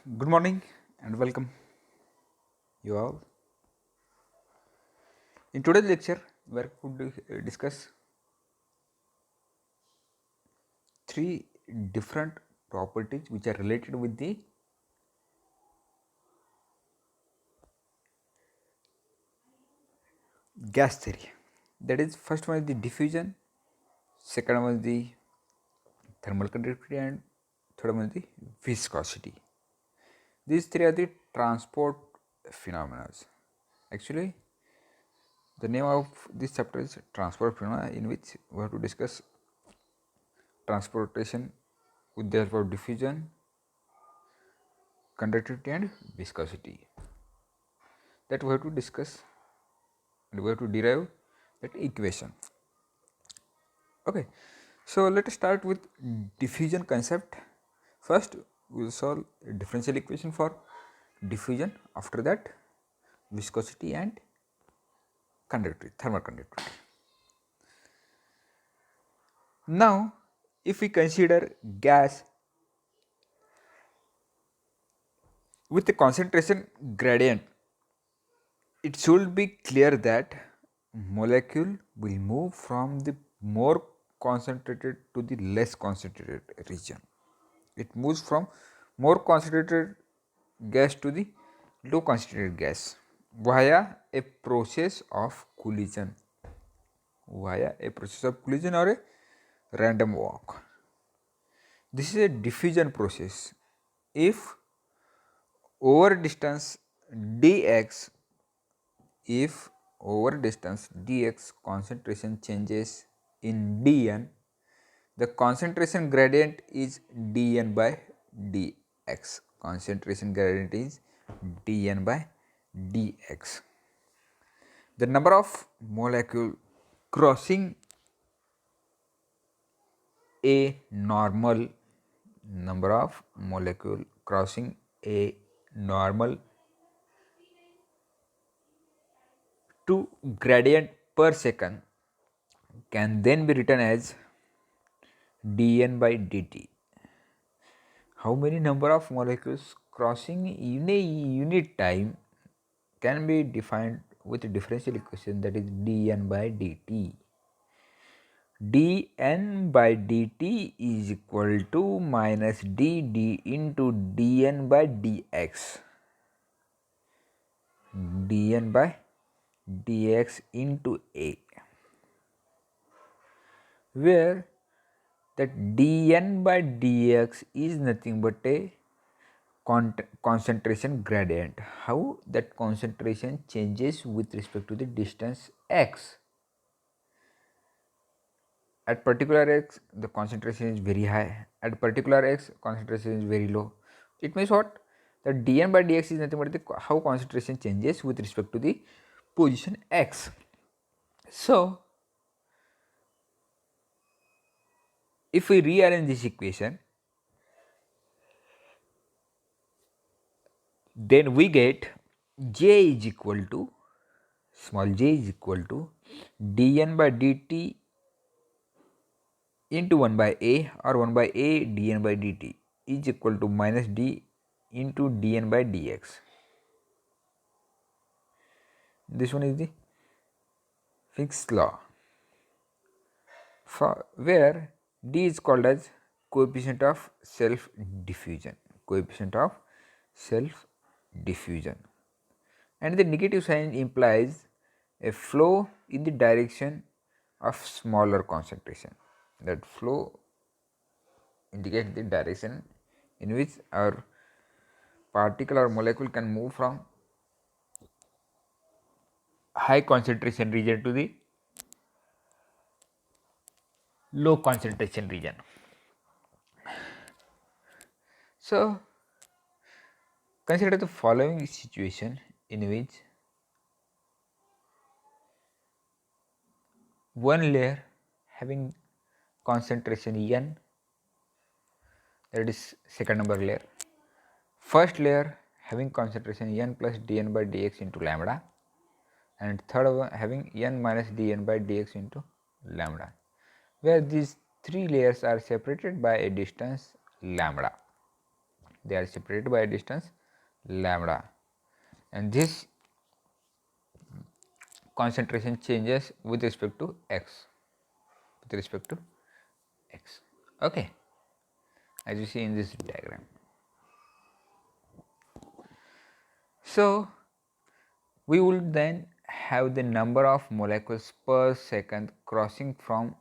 Good morning and welcome you all. In today's lecture, we are going to discuss three different properties which are related with the gas theory. That is, first one is the diffusion, second one is the thermal conductivity, and third one is the viscosity. These three are the transport phenomena. Actually, the name of this chapter is transport phenomena, in which we have to discuss transportation with the help of diffusion, conductivity and viscosity. That we have to discuss and we have to derive that equation. Okay, so let us start with diffusion concept. First we will solve a differential equation for diffusion, after that viscosity and conductivity, thermal conductivity. Now if we consider gas with a concentration gradient, it should be clear that molecule will move from the more concentrated to the less concentrated region. It moves from more concentrated gas to the low concentrated gas via a process of collision, or a random walk. This is a diffusion process. If over distance dx, concentration changes in dn, the concentration gradient is dn by dx. Concentration gradient is dn by dx. The number of molecule crossing a normal to gradient per second can then be written as dn by dt. How many number of molecules crossing in a unit time can be defined with a differential equation, that is dn by dt. dn by dt is equal to minus dd into dn by dx. dn by dx into a, where that dn by dx is nothing but a concentration gradient. How that concentration changes with respect to the distance x. At particular x, the concentration is very high. At particular x, concentration is very low. It means what? That dn by dx is nothing but how concentration changes with respect to the position x. So if we rearrange this equation, then we get j is equal to dn by dt into 1 by a, or 1 by a dn by dt is equal to minus d into dn by dx. This one is the Fick's law, for where d is called as coefficient of self diffusion, and the negative sign implies a flow in the direction of smaller concentration. That flow indicates the direction in which our particle or molecule can move from high concentration region to the low concentration region. So consider the following situation in which one layer having concentration n, that is second number layer, first layer having concentration n plus dn by dx into lambda, and third one having n minus dn by dx into lambda, where these three layers are separated by a distance lambda. they are separated by a distance lambda, and this concentration changes with respect to x, okay, as you see in this diagram. So we would then have the number of molecules per second crossing from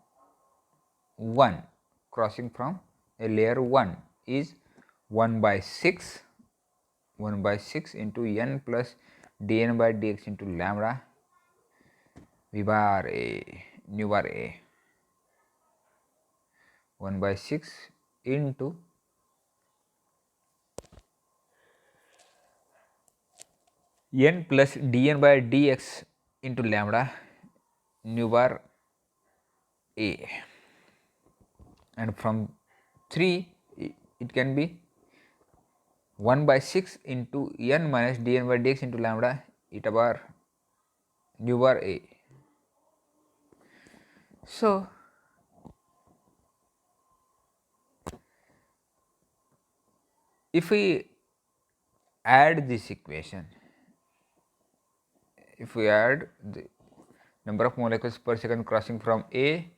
a layer 1 is 1 by 6 into n plus dn by dx into lambda v bar a nu bar a, 1 by 6 into n plus dn by dx into lambda nu bar a, and from 3 it can be 1 by 6 into n minus dn by dx into lambda eta bar nu bar a. So if we add this equation, if we add the number of molecules per second crossing from A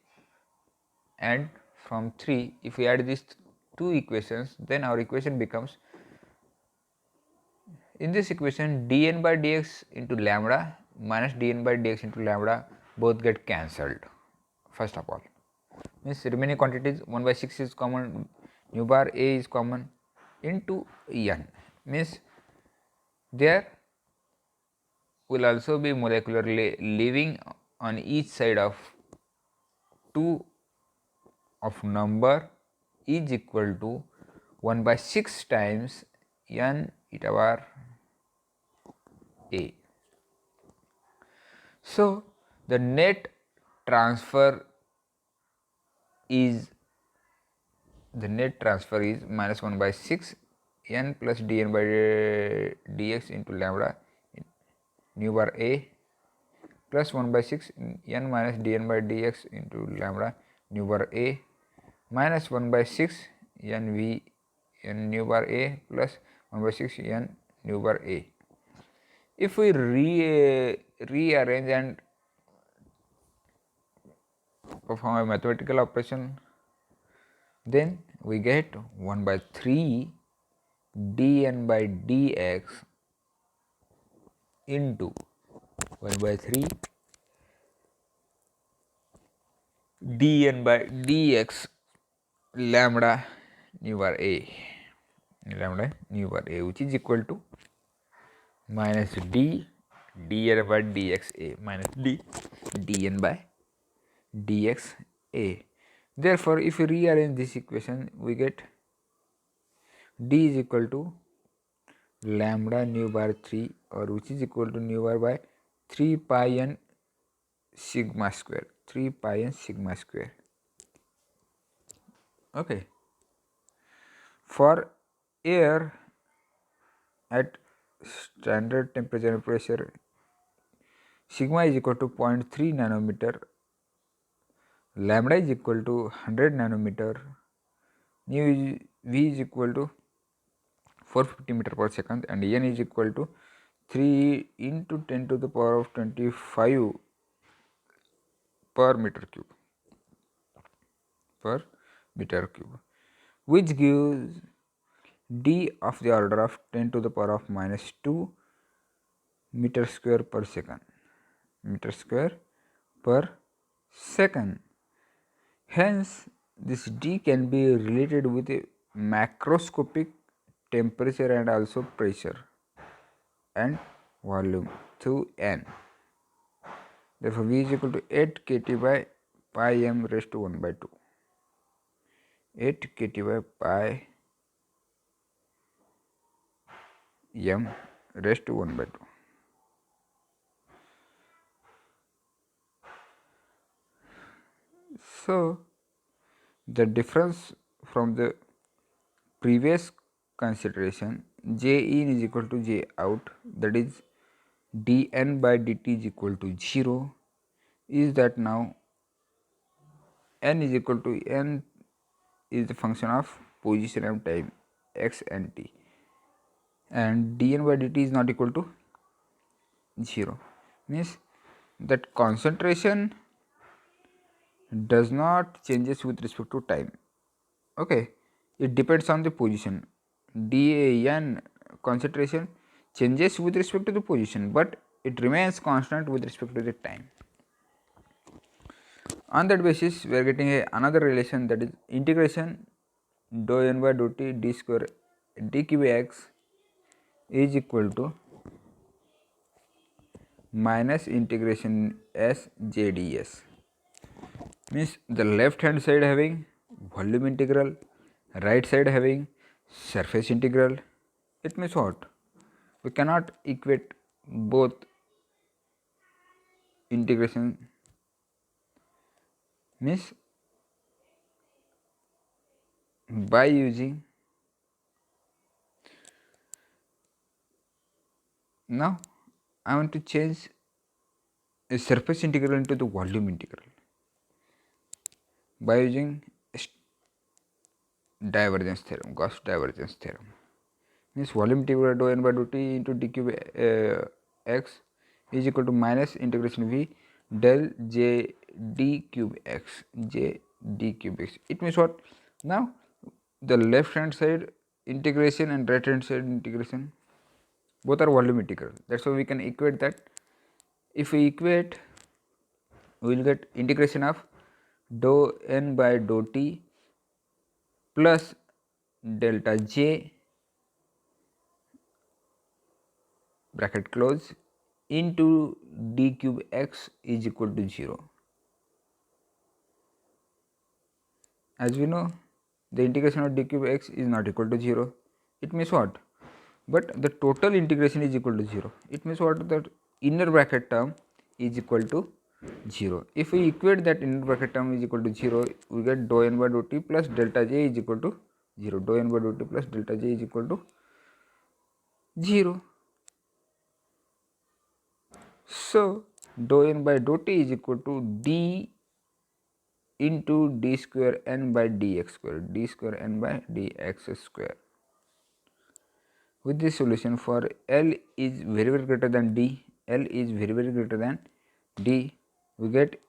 and from 3, if we add these two equations, then our equation becomes, in this equation dn by dx into lambda minus dn by dx into lambda both get cancelled. First of all, means remaining quantities 1 by 6 is common, nu bar a is common into n, means there will also be molecularly living on each side of 2 of number is equal to 1 by 6 times n eta bar a. So the net transfer is minus 1 by 6 n plus dn by dx into lambda nu bar a plus 1 by 6 n minus dn by dx into lambda nu bar a minus 1 by 6 n v n nu bar a plus 1 by 6 n nu bar a. If we rearrange and perform a mathematical operation, then we get 1 by 3 dn by dx into 1 by 3 dn by dx lambda nu bar a, which is equal to minus d dn by dx a minus d dn by dx a. Therefore, if we rearrange this equation, we get d is equal to lambda nu bar 3, or which is equal to nu bar by 3 pi n sigma square, okay. For air at standard temperature and pressure, sigma is equal to 0.3 nanometer, lambda is equal to 100 nanometer, v is equal to 450 meter per second, and n is equal to 3 into 10 to the power of 25 per meter cube, which gives d of the order of 10 to the power of minus 2 meter square per second. Hence, this d can be related with a macroscopic temperature and also pressure and volume through n. Therefore, v is equal to 8 kT by pi m raised to 1 by 2. 8 kT by pi m raised to 1 by 2. So, the difference from the previous consideration, J in is equal to J out, that is dn by dt is equal to 0, is that now n is equal to n is the function of position and time x and t. and dn by dt is not equal to 0, means that concentration does not changes with respect to time. Okay, it depends on the position. Dan concentration changes with respect to the position, but it remains constant with respect to the time. On that basis, we are getting another relation, that is integration dou n by dou t d square d cube x is equal to minus integration s j ds. Means the left hand side having volume integral, right side having surface integral. It means what? We cannot equate both integration, means by using, now I want to change a surface integral into the volume integral by using divergence theorem, Gauss divergence theorem. Means volume integral dou n by dou t into d cube x is equal to minus integration v del j d cube x, j d cube x. It means what? Now the left hand side integration and right hand side integration both are volume integral. That's why we can equate that. If we equate, we will get integration of dou n by dou t plus delta j bracket close into d cube x is equal to 0. As we know, the integration of d cube x is not equal to 0. It means what? But the total integration is equal to 0. It means what? The inner bracket term is equal to 0. If we equate that inner bracket term is equal to 0, we get dou n by dou t plus delta j is equal to 0. Dou n by dou t plus delta j is equal to 0. So dou n by dou t is equal to d into d square n by dx square, d square n by dx square. With this solution, for L is very greater than d, L is very greater than d, we get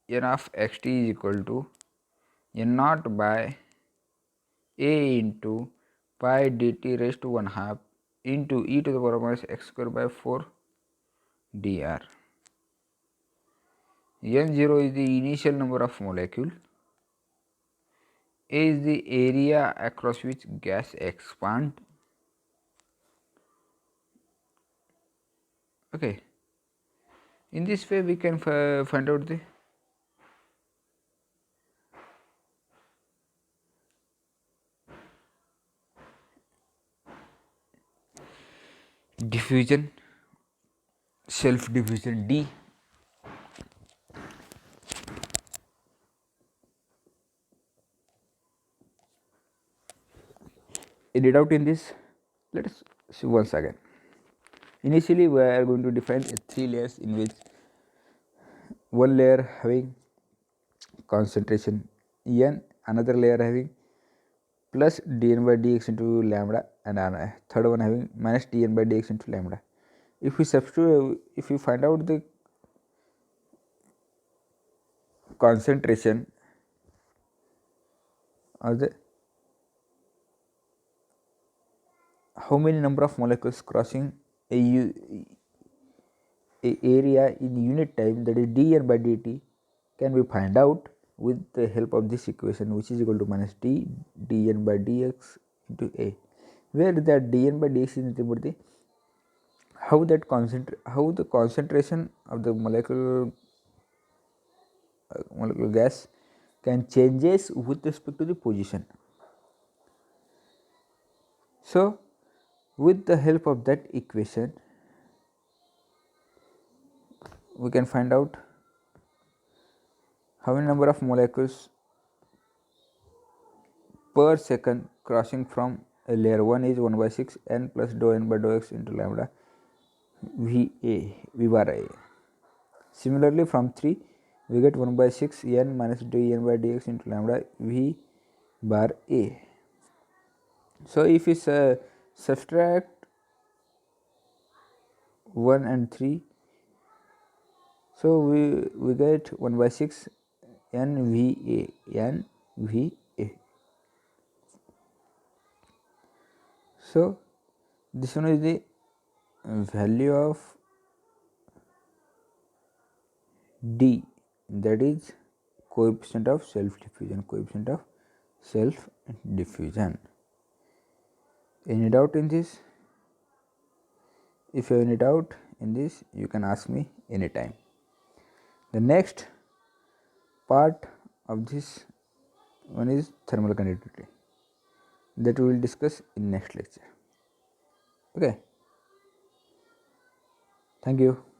n of xt is equal to n naught by a into pi dt raised to 1 half into e to the power minus x square by 4 dr. N0 is the initial number of molecule, A is the area across which gas expands. Okay, in this way we can find out the diffusion, self diffusion D. Any doubt in this? Let us see once again. Initially we are going to define 3 layers, in which one layer having concentration n, another layer having plus dn by dx into lambda, and third one having minus dn by dx into lambda. If we substitute, if we find out the concentration or the how many number of molecules crossing a area in unit time, that is dn by dt, can be find out with the help of this equation, which is equal to minus d dn by dx into a, where that dn by dx is nothing but the how the concentration of the molecular gas can changes with respect to the position. So with the help of that equation, we can find out how many number of molecules per second crossing from a layer 1 is 1 by 6 n plus dou n by dou x into lambda v bar a. Similarly, from 3 we get 1 by 6 n minus dn by dx into lambda v bar a. So if we subtract 1 and 3. So we get 1 by 6 NVA. So this one is the value of D, that is coefficient of self diffusion. Any doubt in this? If you have any doubt in this, you can ask me anytime. The next part of this one is thermal conductivity, that we will discuss in next lecture. Okay, thank you.